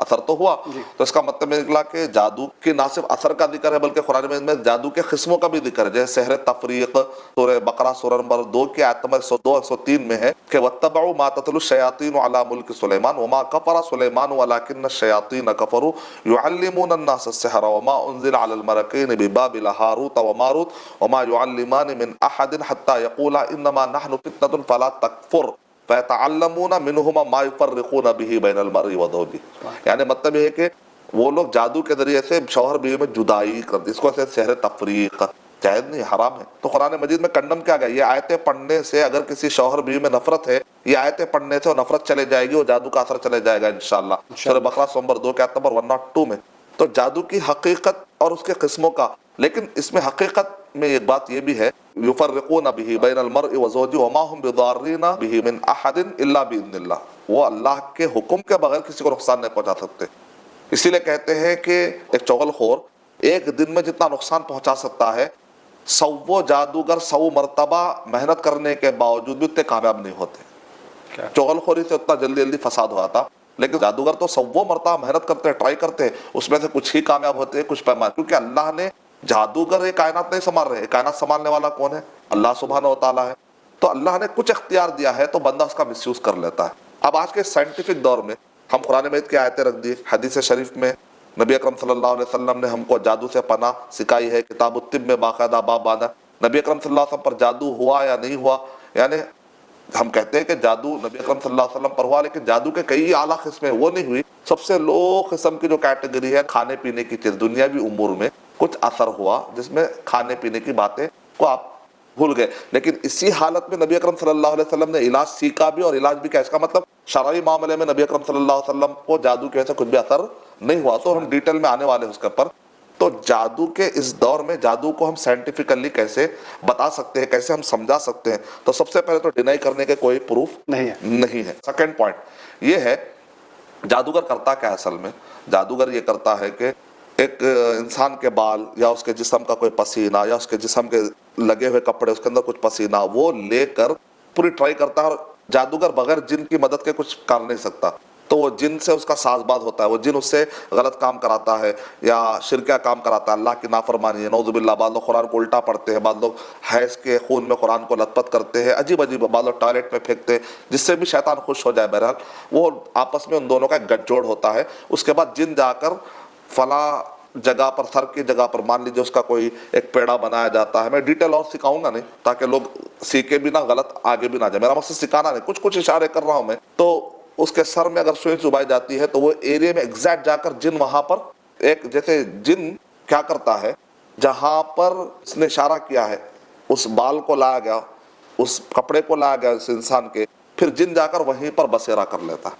اثر تو ہوا. تو اس کا مطلب نکلا کہ جادو کی نہ صرف اثر کا ذکر ہے بلکہ قرآن مجید میں جادو کے قسموں کا بھی ذکر ہے. جیسے سحر تفریق سورہ بقرہ سورہ نمبر 2 کی آیت نمبر 102-103 میں ہے کہ وَاتَّبَعُوا مَا تَتْلُو الشَّيَاطِينُ عَلَى مُلْكِ سُلَيْمَانَ وَمَا كَفَرَ سُلَيْمَانُ وَلَكِنَّ الشَّيَاطِينَ كَفَرُوا يُعَلِّمُونَ النَّاسَ السِّحْرَ وَمَا أُنزِلَ عَلَى الْمَلَكَيْنِ بِبَابِلَ هَارُوتَ وَمَارُوتَ وَمَا يُعَلِّمَانِ مِنْ أَحَدٍ حَتَّى يَقُولَا إِنَّمَا نَحْنُ فِتْنَةٌ فَلَا تَكْفُرْ فَيَتَعَلَّمُونَ مِنْهُمَا مَا يُفَرِّقُونَ بِهِ بَيْنَ الْمَرْءِ وَزَوْجِهِ. یعنی مطلب یہ ہے کہ وہ لوگ جادو کے ذریعے سے شوہر بیوی میں جدائی کرتے, اس کو سحر تفریق جائز نہیں, حرام ہے. تو قرآن مجید میں کنڈم کیا گیا, یہ آیتیں پڑھنے سے اگر کسی شوہر بیوی میں نفرت ہے, یہ آیتیں پڑھنے سے وہ نفرت چلے جائے گی, وہ جادو کا اثر چلے جائے گا انشاءاللہ. سورہ بقرہ نمبر 2 کے آیت نمبر 102 میں. تو جادو کی حقیقت اور اس کے قسموں کا, لیکن اس میں حقیقت میں ایک بات یہ بھی ہے یفرقون به بین المرء وزوجه وما هم بضارین به من احد الا باذن اللہ, وہ اللہ کے حکم کے بغیر کسی کو نقصان نہیں پہنچا سکتے. اسی لیے کہتے ہیں کہ ایک چغل خور ایک دن میں جتنا نقصان پہنچا سکتا ہے, 100 جادوگر 100 مرتبہ محنت کرنے کے باوجود بھی اتنے کامیاب نہیں ہوتے. چغل خوری سے اتنا جلدی جلدی فساد ہوا تھا, لیکن جادوگر تو 100 مرتبہ محنت کرتے ہیں, ٹرائی کرتے ہیں, اس میں سے کچھ ہی کامیاب ہوتے ہیں, کچھ پیمانے. کیونکہ اللہ نے جادوگر یہ کائنات نہیں سنبھال رہے, کائنات سنبھالنے والا کون ہے؟ اللہ سبحانہ و تعالیٰ ہے. تو اللہ نے کچھ اختیار دیا ہے تو بندہ اس کا مس یوز کر لیتا ہے. اب آج کے سائنٹیفک دور میں ہم قرآن مجید کی آیتیں رکھ دی, حدیث شریف میں نبی اکرم صلی اللہ علیہ وسلم نے ہم کو جادو سے پناہ سکھائی ہے, کتاب الطب میں باقاعدہ باب باندھا. نبی اکرم صلی اللہ علیہ وسلم پر جادو ہوا یا نہیں ہوا, یعنی ہم کہتے ہیں کہ جادو نبی اکرم صلی اللہ علیہ وسلم پر ہوا, لیکن جادو کے کئی اعلیٰ قسمیں وہ نہیں ہوئی. سب سے لو قسم کی جو کیٹیگری ہے کھانے پینے کی چیز, دنیاوی امور میں کچھ اثر ہوا جس میں کھانے پینے کی باتیں کو آپ بھول گئے. لیکن اسی حالت میں نبی اکرم صلی اللہ علیہ وسلم نے علاج سیکھا بھی اور علاج بھی کیا. اس کا مطلب شرعی معاملے میں نبی اکرم صلی اللہ علیہ وسلم کو جادو کی وجہ سے کچھ بھی اثر نہیں ہوا. تو ہم ڈیٹیل میں آنے والے ہیں اس کے اوپر. تو جادو کے اس دور میں جادو کو ہم سائنٹیفکلی کیسے بتا سکتے ہیں, کیسے ہم سمجھا سکتے ہیں؟ تو سب سے پہلے تو ڈینائی کرنے کے کوئی پروف نہیں ہے. سیکنڈ پوائنٹ یہ ہے جادوگر کرتا کیا اصل میں. جادوگر یہ کرتا ہے کہ ایک انسان کے بال یا اس کے جسم کا کوئی پسینہ یا اس کے جسم کے لگے ہوئے کپڑے, اس کے اندر کچھ پسینہ, وہ لے کر پوری ٹرائی کرتا ہے. اور جادوگر بغیر جن کی مدد کے کچھ کر نہیں سکتا, تو وہ جن سے اس کا ساز باز ہوتا ہے, وہ جن اس سے غلط کام کراتا ہے یا شرکیہ کام کراتا ہے, اللہ کی نافرمانی ہے, نعوذ باللہ. بعض لوگ قرآن کو الٹا پڑھتے ہیں, بعض لوگ حیض کے خون میں قرآن کو لت پت کرتے ہیں, عجیب عجیب, بعض لوگ ٹوائلٹ میں پھینکتے ہیں, جس سے بھی شیطان خوش ہو جائے. بہرحال وہ آپس میں ان دونوں کا ایک گٹھ جوڑ ہوتا ہے. اس کے بعد جن جا کر فلاں جگہ پر, سر کی جگہ پر مان لیجیے اس کا کوئی ایک پیڑا بنایا جاتا ہے. میں ڈیٹیل اور سکھاؤں گا نہیں تاکہ لوگ سیکھے بھی نہ, غلط آگے بھی نہ جائے. میرا مقصد سکھانا نہیں, کچھ اشارے کر رہا ہوں میں. تو اس کے سر میں اگر سوئی چبائی جاتی ہے تو وہ ایریا میں ایگزیکٹ جا کر جن وہاں پر ایک, جیسے جن کیا کرتا ہے, جہاں پر اس نے اشارہ کیا ہے اس بال کو لایا گیا, اس کپڑے کو لایا گیا اس انسان کے, پھر جن جا کر وہیں پر بسیرا کر لیتا ہے.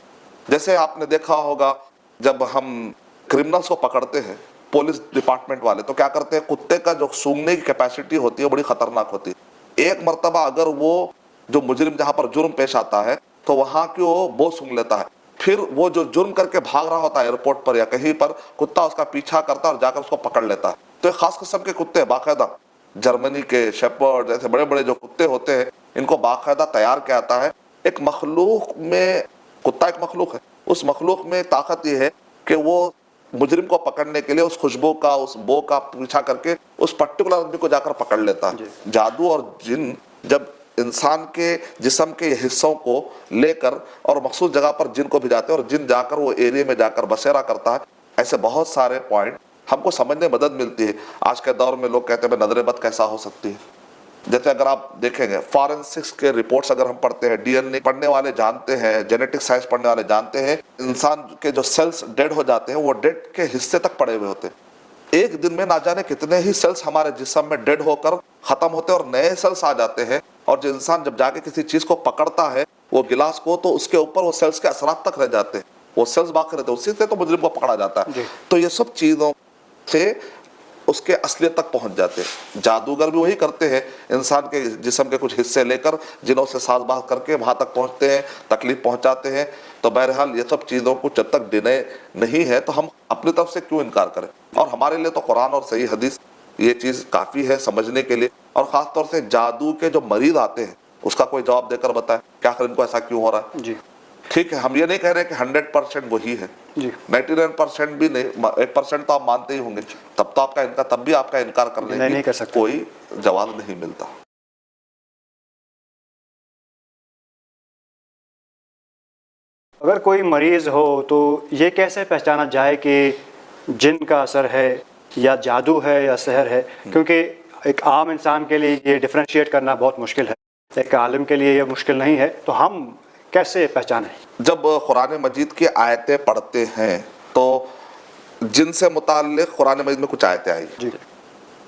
جیسے آپ نے دیکھا ہوگا جب ہم کرمنلز کو پکڑتے ہیں پولیس ڈپارٹمنٹ والے, تو کیا کرتے ہیں, کتے کا جو سونگنے کی کیپیسٹی ہوتی ہے بڑی خطرناک ہوتی ہے. ایک مرتبہ اگر وہ جو مجرم جہاں پر جرم پیش آتا ہے تو وہاں کی وہ بو سونگ لیتا ہے, پھر وہ جو جرم کر کے بھاگ رہا ہوتا ہے ایئرپورٹ پر یا کہیں پر, کتا اس کا پیچھا کرتا ہے اور جا کر اس کو پکڑ لیتا ہے. تو ایک خاص قسم کے کتے باقاعدہ جرمنی کے شیپرڈ جیسے بڑے بڑے جو کتے ہوتے ہیں, ان کو باقاعدہ تیار کیا جاتا ہے. ایک مخلوق میں, کتا ایک مخلوق ہے, اس مخلوق میں طاقت یہ ہے کہ وہ مجرم کو پکڑنے کے لیے اس خوشبو کا, اس بو کا پیچھا کر کے اس پرٹیکولر آدمی کو جا کر پکڑ لیتا ہے. جادو اور جن جب انسان کے جسم کے حصوں کو لے کر اور مخصوص جگہ پر جن کو بھجاتے ہیں اور جن جا کر وہ ایریا میں جا کر بسیرا کرتا ہے, ایسے بہت سارے پوائنٹ ہم کو سمجھنے میں مدد ملتی ہے. آج کے دور میں لوگ کہتے ہیں نظر بد کیسا ہو سکتی ہے. جیسے اگر آپ دیکھیں گے فارنسکس کے رپورٹس اگر ہم پڑھتے ہیں, ڈی این اے پڑھنے والے جانتے ہیں, جینیٹک سائنس پڑھنے والے جانتے ہیں, انسان کے جو سیلز ڈیڈ ہو جاتے ہیں وہ ڈیڈ کے حصے تک پڑے ہوئے ہوتے ہیں. ایک دن میں نہ جانے کتنے ہی سیلز ہمارے جسم میں ڈیڈ ہو کر ختم ہوتے ہیں اور نئے سیلز آ جاتے ہیں. اور جو انسان جب جا کے کسی چیز کو پکڑتا ہے وہ گلاس کو, تو اس کے اوپر وہ سیلز کے اثرات تک رہ جاتے ہیں, وہ سیلز باقی رہتے ہیں, اسی سے تو مجرم کو پکڑا جاتا ہے. تو یہ سب چیزوں سے اس کے اصلیت تک پہنچ جاتے ہیں. جادوگر بھی وہی کرتے ہیں, انسان کے جسم کے کچھ حصے لے کر جنوں سے ساز باز کر کے وہاں تک پہنچتے ہیں, تکلیف پہنچاتے ہیں. تو بہرحال یہ سب چیزوں کو جب تک ڈینے نہیں ہے تو ہم اپنی طرف سے کیوں انکار کریں. اور ہمارے لیے تو قرآن اور صحیح حدیث یہ چیز کافی ہے سمجھنے کے لیے. اور خاص طور سے جادو کے جو مریض آتے ہیں اس کا کوئی جواب دے کر بتائے کہ آخر ان کو ایسا کیوں ہو رہا ہے. ٹھیک ہے, ہم یہ نہیں کہہ رہے کہ 100% وہی ہے, جی 99% بھی نہیں، 1% تو آپ مانتے ہی ہوں گے، تب تو آپ کا انکار، تب بھی آپ کا انکار کرنے نہیں کی کر سکتے۔ کوئی جواز نہیں ملتا۔ اگر کوئی مریض ہو تو یہ کیسے پہچانا جائے کہ جن کا اثر ہے یا جادو ہے یا سحر ہے؟ کیونکہ ایک عام انسان کے لیے یہ ڈفرینشیٹ کرنا بہت مشکل ہے، ایک عالم کے لیے یہ مشکل نہیں ہے، تو ہم کیسے پہچانیں؟ جب قرآن مجید کی آیتیں پڑھتے ہیں تو جن سے متعلق قرآن مجید میں کچھ آیتیں آئی، جی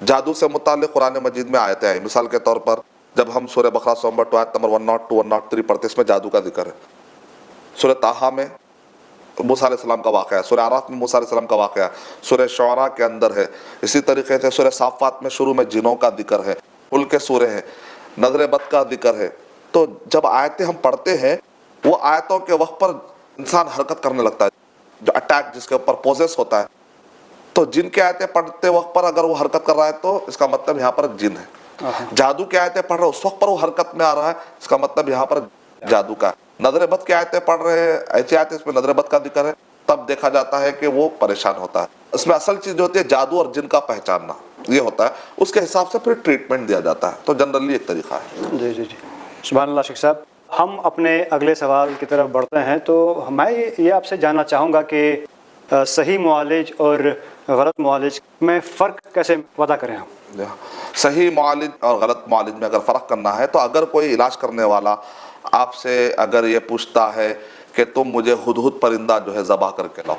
جادو سے متعلق قرآن مجید میں آیتیں آئی۔ مثال کے طور پر جب ہم سورہ بقرہ سورہ نمبر 2 آیت نمبر 102 103 پڑھتے ہیں، اس میں جادو کا ذکر ہے۔ سورہ طٰہٰ میں موسیٰ علیہ السلام کا واقعہ ہے، سورہ اعراف میں موسیٰ علیہ السلام کا واقعہ ہے، سورہ شعراء کے اندر ہے، اسی طریقے سے سورہ صافات میں شروع میں جنوں کا ذکر ہے، ملک سورہ ہے، نظر بد کا ذکر ہے۔ تو جب آیتیں ہم پڑھتے ہیں، وہ آیتوں کے وقت پر انسان حرکت کرنے لگتا ہے، جو اٹیک جس کے اوپر پوزیس ہوتا ہے۔ تو جن کی آیتیں پڑھتے وقت پر اگر وہ حرکت کر رہا ہے تو اس کا مطلب یہاں پر جن ہے۔ جادو کی آیتیں پڑھ رہے اس وقت پر وہ حرکت میں آ رہا ہے، اس کا مطلب یہاں پر جادو کا ہے۔ نظر بد کی آیتیں پڑھ رہے ہیں، ایسی آیتیں اس میں نظر بد کا ذکر ہے، تب دیکھا جاتا ہے کہ وہ پریشان ہوتا ہے۔ اس میں اصل چیز جو ہوتی ہے جادو اور جن کا پہچاننا، یہ ہوتا ہے، اس کے حساب سے پھر ٹریٹمنٹ دیا جاتا ہے۔ تو جنرلی ایک طریقہ ہے۔ جی جی جی سبحان اللہ شیخ صاحب۔ ہم اپنے اگلے سوال کی طرف بڑھتے ہیں، تو میں یہ آپ سے جاننا چاہوں گا کہ صحیح معالج اور غلط معالج میں فرق کیسے پتہ کریں ہم؟ صحیح معالج اور غلط معالج میں اگر فرق کرنا ہے تو اگر کوئی علاج کرنے والا آپ سے اگر یہ پوچھتا ہے کہ تم مجھے ہدہد پرندہ جو ہے ذبح کر کے لاؤ،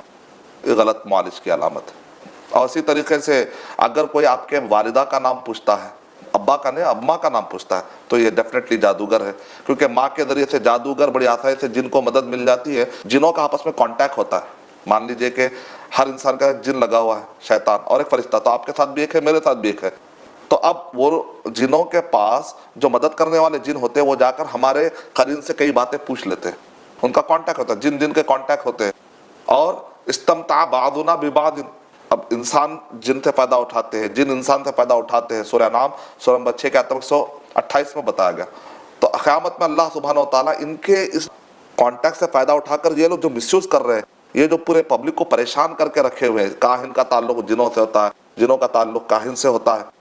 یہ غلط معالج کی علامت ہے۔ اور اسی طریقے سے اگر کوئی آپ کے والدہ کا نام پوچھتا ہے، ابا کا نہیں اماں کا نام پوچھتا ہے، تو یہ ڈیفینیٹلی جادوگر ہے، کیونکہ ماں کے ذریعے سے جادوگر بڑی آسانی سے جن کو مدد مل جاتی ہے۔ جنوں کا آپس میں کانٹیکٹ ہوتا ہے، مان لیجئے کہ ہر انسان کا جن لگا ہوا ہے، شیطان اور ایک فرشتہ، تو آپ کے ساتھ بھی ایک ہے، میرے ساتھ بھی ایک ہے۔ تو اب وہ جنوں کے پاس جو مدد کرنے والے جن ہوتے ہیں وہ جا کر ہمارے قرین سے کئی باتیں پوچھ لیتے ہیں، ان کا کانٹیکٹ ہوتا ہے، جن کے کانٹیکٹ ہوتے ہیں۔ اور استمتع بعضنا ببعض، اب انسان جن سے فائدہ اٹھاتے ہیں، جن انسان سے فائدہ اٹھاتے ہیں۔ سورہ نام سورہ نمبر 6 کے آیت 128 میں بتایا گیا۔ تو قیامت میں اللہ سبحانہ و تعالیٰ ان کے اس کانٹیکٹ سے فائدہ اٹھا کر یہ لوگ جو مس یوز کر رہے ہیں، یہ جو پورے پبلک کو پریشان کر کے رکھے ہوئے ہیں، کاہن کا تعلق جنوں سے ہوتا ہے، جنوں کا تعلق کاہن سے ہوتا ہے،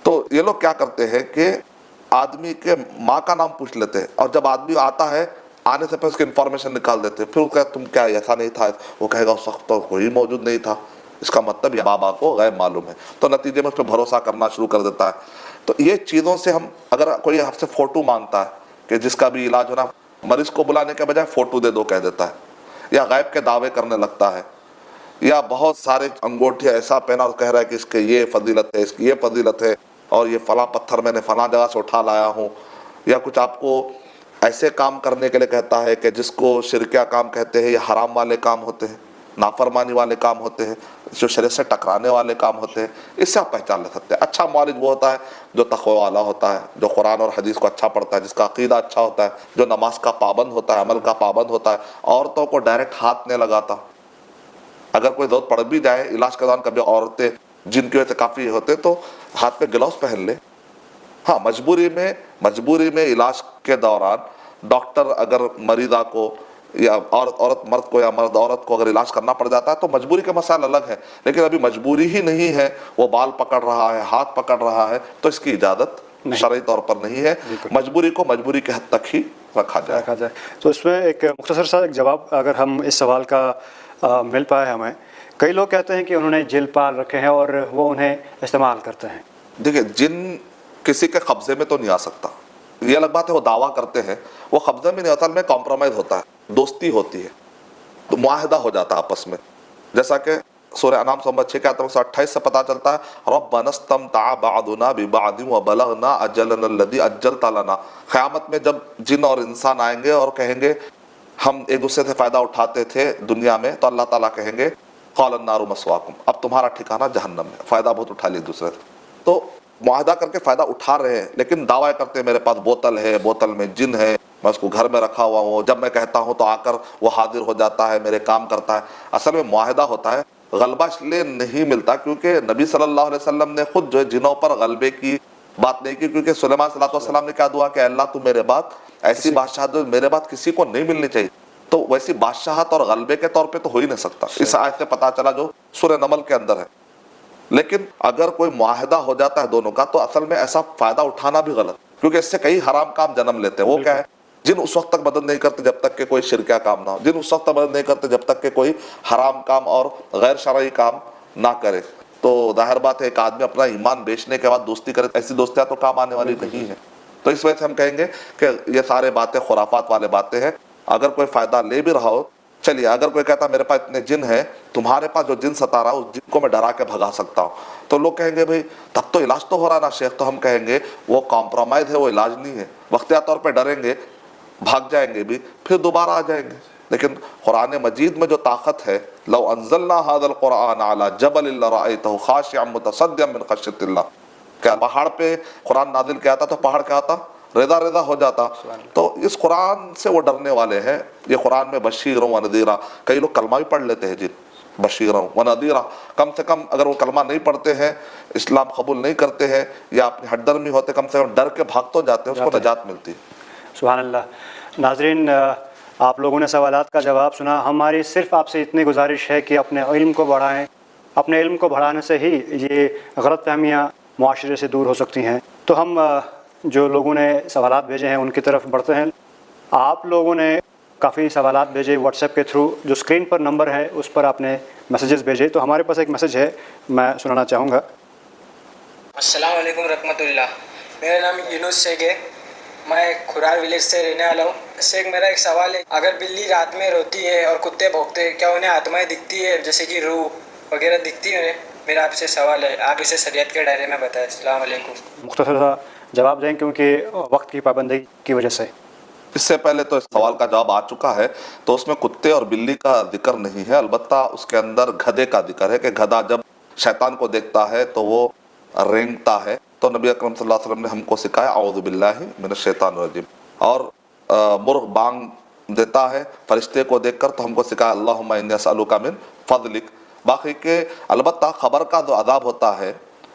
تو یہ لوگ کیا کرتے ہیں کہ آدمی کے ماں کا نام پوچھ لیتے ہیں، اور جب آدمی آتا ہے آنے سے پہلے اس کی انفارمیشن نکال دیتے ہیں، پھر وہ کہتے تم کیا ایسا نہیں تھا، وہ کہے گا اس وقت تو کوئی موجود نہیں تھا، اس کا مطلب یہ بابا کو غیب معلوم ہے، تو نتیجے میں اس پہ بھروسہ کرنا شروع کر دیتا ہے۔ تو یہ چیزوں سے ہم، اگر کوئی آپ سے فوٹو مانگتا ہے کہ جس کا بھی علاج ہونا، مریض کو بلانے کے بجائے فوٹو دے دو کہہ دیتا ہے، یا غیب کے دعوے کرنے لگتا ہے، یا بہت سارے انگوٹھیاں ایسا پہنا اور کہہ رہا ہے کہ اس کے یہ فضیلت ہے، اس کی یہ فضیلت ہے، اور یہ فلاں پتھر میں نے فلاں جگہ سے اٹھا لایا ہوں، یا کچھ آپ کو ایسے کام کرنے کے لیے کہتا ہے کہ جس کو شرکیہ کام کہتے ہیں، یہ حرام والے کام ہوتے ہیں، نافرمانی والے کام ہوتے ہیں، جو شریعت سے ٹکرانے والے کام ہوتے ہیں۔ اس سے آپ پہچان لے سکتے ہیں۔ اچھا معالج وہ ہوتا ہے جو تقوی والا ہوتا ہے، جو قرآن اور حدیث کو اچھا پڑھتا ہے، جس کا عقیدہ اچھا ہوتا ہے، جو نماز کا پابند ہوتا ہے، عمل کا پابند ہوتا ہے، عورتوں کو ڈائریکٹ ہاتھ نہیں لگاتا۔ اگر کوئی ضرورت پڑ بھی جائے علاج کے دوران، کبھی عورتیں جن کی وجہ سے کافی ہوتے تو ہاتھ پہ گلوز پہن لے۔ ہاں مجبوری میں علاج کے دوران ڈاکٹر اگر مریضہ کو یا عورت مرد کو یا مرد عورت کو اگر علاج کرنا پڑ جاتا ہے تو مجبوری کے مسائل الگ ہے، لیکن ابھی مجبوری ہی نہیں ہے، وہ بال پکڑ رہا ہے، ہاتھ پکڑ رہا ہے، تو اس کی اجازت شرعی طور پر نہیں ہے۔ مجبوری کو مجبوری کے حد تک ہی رکھا جائے۔ تو اس میں ایک مختصر سا ایک جواب اگر ہم اس سوال کا مل پائے ہمیں، کئی لوگ کہتے ہیں کہ انہوں نے جن پال رکھے ہیں اور وہ انہیں استعمال کرتے ہیں۔ دیکھیں، جن کسی کے قبضے میں تو نہیں آ سکتا، یہ الگ بات ہے، وہ دعویٰ کرتے ہیں، وہ قبضے میں نہیں ہوتا، میں کمپرومائز ہوتا ہے، دوستی ہوتی ہے، تو معاہدہ ہو جاتا ہے آپس میں، جیسا کہ سورہ انعام سورہ 6 کے آیت 128 سے پتہ چلتا ہے، ربنا استمتع بعضنا ببعض وبلغنا اجلنا الذی اجلت لنا۔ قیامت میں جب جن اور انسان آئیں گے اور کہیں گے ہم ایک دوسرے سے فائدہ اٹھاتے تھے دنیا میں، تو اللہ تعالیٰ کہیں گے قال النار مسواکم، اب تمہارا ٹھکانہ جہنم ہے، فائدہ بہت اٹھا لیا دوسرے سے۔ تو معاہدہ کر کے فائدہ اٹھا رہے ہیں، لیکن دعویٰ کرتے ہیں میرے پاس بوتل ہے، بوتل میں جن ہے، میں اس کو گھر میں رکھا ہوا ہوں، جب میں کہتا ہوں تو آ کر وہ حاضر ہو جاتا ہے، میرے کام کرتا ہے۔ اصل میں معاہدہ ہوتا ہے، غلبہ اس لیے نہیں ملتا کیونکہ نبی صلی اللہ علیہ وسلم نے خود جو ہے جنوں پر غلبے کی بات نہیں کی، کیونکہ سلیمان صلی اللہ علیہ وسلم نے کیا دعا کہ اللہ تو میرے بعد ایسی بادشاہ دو، میرے بعد کسی کو نہیں ملنی چاہیے، تو ویسی بادشاہت اور غلبے کے طور پہ تو ہو ہی نہیں سکتا. اس آیت سے پتا چلا جو سورہ نمل کے اندر ہے. لیکن اگر کوئی معاہدہ ہو جاتا ہے دونوں کا تو اصل میں ایسا فائدہ اٹھانا بھی غلط, کیونکہ اس سے کئی حرام کام جنم لیتے ہیں. وہ کیا ہے؟ جن اس وقت تک مدد نہیں کرتے جب تک کہ کوئی شرکیہ کام نہ ہو, جن اس وقت تک مدد نہیں کرتے جب تک کہ کوئی حرام کام اور غیر شرعی کام نہ کرے. تو ظاہر بات ہے ایک آدمی اپنا ایمان بیچنے کے بعد دوستی کرے, ایسی دوستیاں تو کام آنے والی نہیں ہیں. تو اس وجہ سے ہم کہیں گے کہ یہ سارے باتیں خرافات والے باتیں ہیں. اگر کوئی فائدہ لے بھی رہا ہو, چلیے اگر کوئی کہتا میرے پاس اتنے جن ہیں, تمہارے پاس جو جن ستا رہا اس جن کو میں ڈرا کے بھگا سکتا ہوں, تو لوگ کہیں گے بھئی تب تو علاج تو ہو رہا نا شیخ. تو ہم کہیں گے وہ کمپرومائز ہے, وہ علاج نہیں ہے. وقتیہ طور پہ ڈریں گے, بھاگ جائیں گے بھی, پھر دوبارہ آ جائیں گے. لیکن قرآن مجید میں جو طاقت ہے, لو انزلنا هذا القرآن على جبل لرأيته خاشعا متصدعا من خشية الله, کیا پہاڑ پہ قرآن نازل کیا تھا تو پہاڑ کیا تھا؟ رضا رضا ہو جاتا. تو اس قرآن سے وہ ڈرنے والے ہیں. یہ قرآن میں بشیروں و نذیرہ, کئی لوگ کلمہ بھی پڑھ لیتے ہیں جی, بشیروں و نذیرہ, کم سے کم اگر وہ کلمہ نہیں پڑھتے ہیں, اسلام قبول نہیں کرتے ہیں, یا اپنی ہٹ درمی ہوتے, کم سے کم ڈر کے بھاگ تو جاتے ہیں, اس کو نجات ملتی ہے. سبحان اللہ. ناظرین, آپ لوگوں نے سوالات کا جواب سنا. ہماری صرف آپ سے اتنی گزارش ہے کہ اپنے علم کو بڑھائیں. اپنے علم کو بڑھانے سے ہی یہ غلط فہمیاں معاشرے سے دور ہو سکتی ہیں. تو ہم جو لوگوں نے سوالات بھیجے ہیں ان کی طرف بڑھتے ہیں. آپ لوگوں نے کافی سوالات بھیجے واٹس ایپ کے تھرو, جو اسکرین پر نمبر ہے اس پر آپ نے میسیجز بھیجے. تو ہمارے پاس ایک میسیج ہے, میں سنانا چاہوں گا. السلام علیکم رحمۃ اللہ. میرا نام یونس شیخ ہے, میں کھرار ولیج سے رہنے والا ہوں. شیخ میرا ایک سوال ہے, اگر بلی رات میں روتی ہے اور کتے بھونکتے ہیں, کیا انہیں آتمائیں دکھتی ہے جیسے کہ روح وغیرہ دکھتی ہے؟ میرا آپ سے سوال ہے, آپ اسے شریعت کے دائرے میں بتائیں. السلام علیکم. مختصر سا جواب دیں کیونکہ وقت کی پابندی کی وجہ سے. اس سے پہلے تو اس سوال کا جواب آ چکا ہے, تو اس میں کتے اور بلی کا ذکر نہیں ہے. البتہ اس کے اندر گدھے کا ذکر ہے کہ گدھا جب شیطان کو دیکھتا ہے تو وہ رینگتا ہے. تو نبی اکرم صلی اللہ علیہ وسلم نے ہم کو سکھایا اعوذ باللہ من الشیطان الرجیم. اور مرغ بانگ دیتا ہے فرشتے کو دیکھ کر, تو ہم کو سکھایا اللہم انی اسألک من فضلک. باقی کہ البتہ خبر کا جو عذاب ہوتا ہے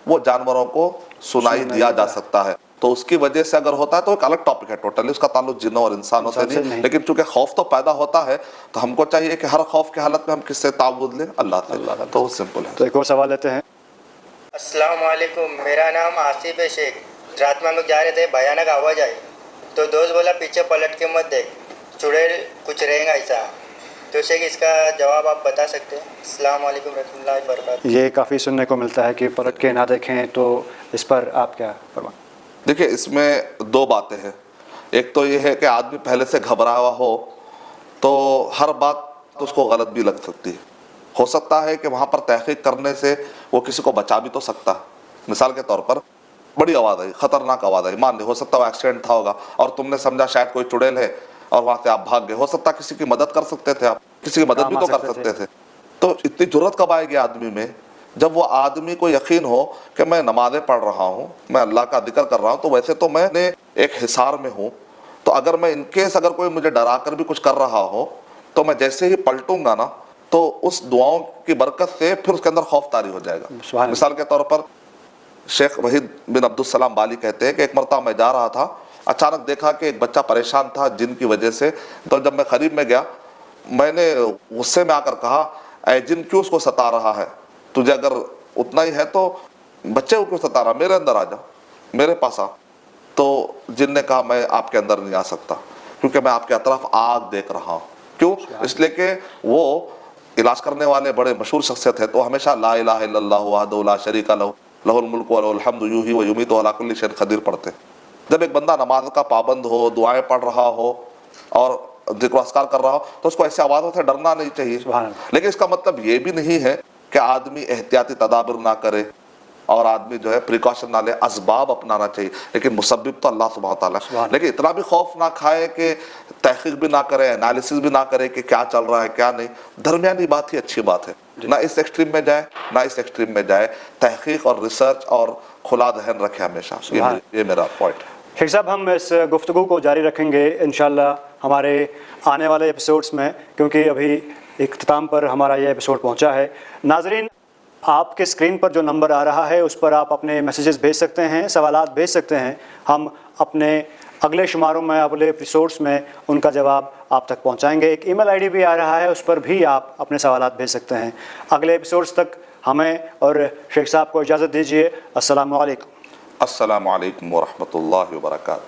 وہ جانوروں کو سنائی دیا جا سکتا ہے, تو اس کی وجہ سے اگر ہوتا ہے تو ایک الگ ٹاپک ہے ٹوٹلی, اس کا تعلق جنوں اور انسانوں سے نہیں. لیکن چونکہ خوف تو پیدا ہوتا ہے تو ہم کو چاہیے کہ ہر خوف کی حالت میں ہم کس سے تعوذ لیں؟ اللہ سے. تو سمپل ہے. تو ایک اور سوال لیتے ہیں. السلام علیکم, میرا نام آصف ہے شیخ. رات میں ہم لوگ جا رہے تھے, بھیانک آواز آئی تو دوست بولا پیچھے پلٹ کے مت دیکھ, چڑیل کچھ رہیں گا ایسا. تو شیخ اس کا جواب آپ بتا سکتے ہیں؟ السلام علیکم رحمۃ اللہ وبرکاتہ. یہ کافی سننے کو ملتا ہے کہ پلٹ کے نہ دیکھیں, تو اس پر آپ کیا فرمائیں؟ دیکھیں اس میں دو باتیں ہیں. ایک تو یہ ہے کہ آدمی پہلے سے گھبرا ہوا ہو تو ہر بات اس کو غلط بھی لگ سکتی ہے. ہو سکتا ہے کہ وہاں پر تحقیق کرنے سے وہ کسی کو بچا بھی تو سکتا ہے. مثال کے طور پر بڑی آواز آئی, خطرناک آواز آئی, مان لیں ہو سکتا ہے وہ ایکسیڈنٹ تھا ہوگا اور تم نے سمجھا شاید کوئی چڑیل ہے اور وہاں سے آپ بھاگ گئے. ہو سکتا ہے کسی کی مدد کر سکتے تھے, آپ کسی کی مدد بھی تو کر سکتے تھے. تو اتنی جرت کب آئے گی آدمی میں؟ جب وہ آدمی کو یقین ہو کہ میں نمازیں پڑھ رہا ہوں, میں اللہ کا ذکر کر رہا ہوں, تو ویسے تو میں نے ایک حصار میں ہوں, تو اگر میں ان کیس اگر کوئی مجھے ڈرا کر بھی کچھ کر رہا ہو تو میں جیسے ہی پلٹوں گا نا تو اس دعاؤں کی برکت سے پھر اس کے اندر خوف طاری ہو جائے گا. مثال کے طور پر شیخ وحید بن عبدالسلام بالی کہتے ہیں کہ ایک مرتبہ میں جا رہا تھا, اچانک دیکھا کہ ایک بچہ پریشان تھا جن کی وجہ سے. تو جب میں قریب میں گیا, میں نے غصے میں آ کر کہا اے جن کیوں اس کو ستا رہا ہے؟ تجھے اگر اتنا ہی ہے تو بچے کو کیوں ستا رہا, میرے اندر آ جا, میرے پاس آ. تو جن نے کہا میں آپ کے اندر نہیں آ سکتا کیونکہ میں آپ کے اطراف آگ دیکھ رہا ہوں. کیوں؟ اس لیے کہ وہ علاج کرنے والے بڑے مشہور شخصیت ہے, تو ہمیشہ لا الہ الا اللہ وحدہ لا شریک لہ لہ الملک ولہ الحمد یحیی و یمیت وعلی کل شیء قدیر پڑھتے. جب ایک بندہ نماز کا پابند ہو, دعائیں پڑھ رہا ہو اور ذکر و اذکار کر رہا ہو تو اس کو ایسی آوازوں سے ڈرنا نہیں چاہیے. لیکن اس کا مطلب یہ بھی نہیں ہے کہ آدمی احتیاطی تدابیر نہ کرے اور آدمی جو ہے پریکاشن نہ لے, اسباب اپنانا چاہیے, لیکن مسبب تو اللہ سبحانہ تعالیٰ. لیکن اتنا بھی خوف نہ کھائے کہ تحقیق بھی نہ کرے, انالیسس بھی نہ کرے کہ کیا چل رہا ہے کیا نہیں. درمیانی بات ہی اچھی بات ہے, نہ اس ایکسٹریم میں جائے نہ اس ایکسٹریم میں جائے. تحقیق اور ریسرچ اور کھلا ذہن رکھے ہمیشہ. یہ میرا پوائنٹ ہے. شیخ صاحب, ہم اس گفتگو کو جاری رکھیں گے انشاءاللہ ہمارے آنے والے ایپیسوڈز میں, کیونکہ ابھی اختتام پر ہمارا یہ ایپیسوڈ پہنچا ہے. ناظرین, آپ کے اسکرین پر جو نمبر آ رہا ہے اس پر آپ اپنے میسیجز بھیج سکتے ہیں, سوالات بھیج سکتے ہیں. ہم اپنے اگلے شماروں میں اگلے ایپیسوڈس میں ان کا جواب آپ تک پہنچائیں گے. ایک ای میل آئی ڈی بھی آ رہا ہے, اس پر بھی آپ اپنے سوالات بھیج سکتے ہیں. اگلے ایپیسوڈس تک ہمیں اور شیخ صاحب کو اجازت دیجیے. السلام علیکم. السلام علیکم ورحمۃ اللہ وبرکاتہ.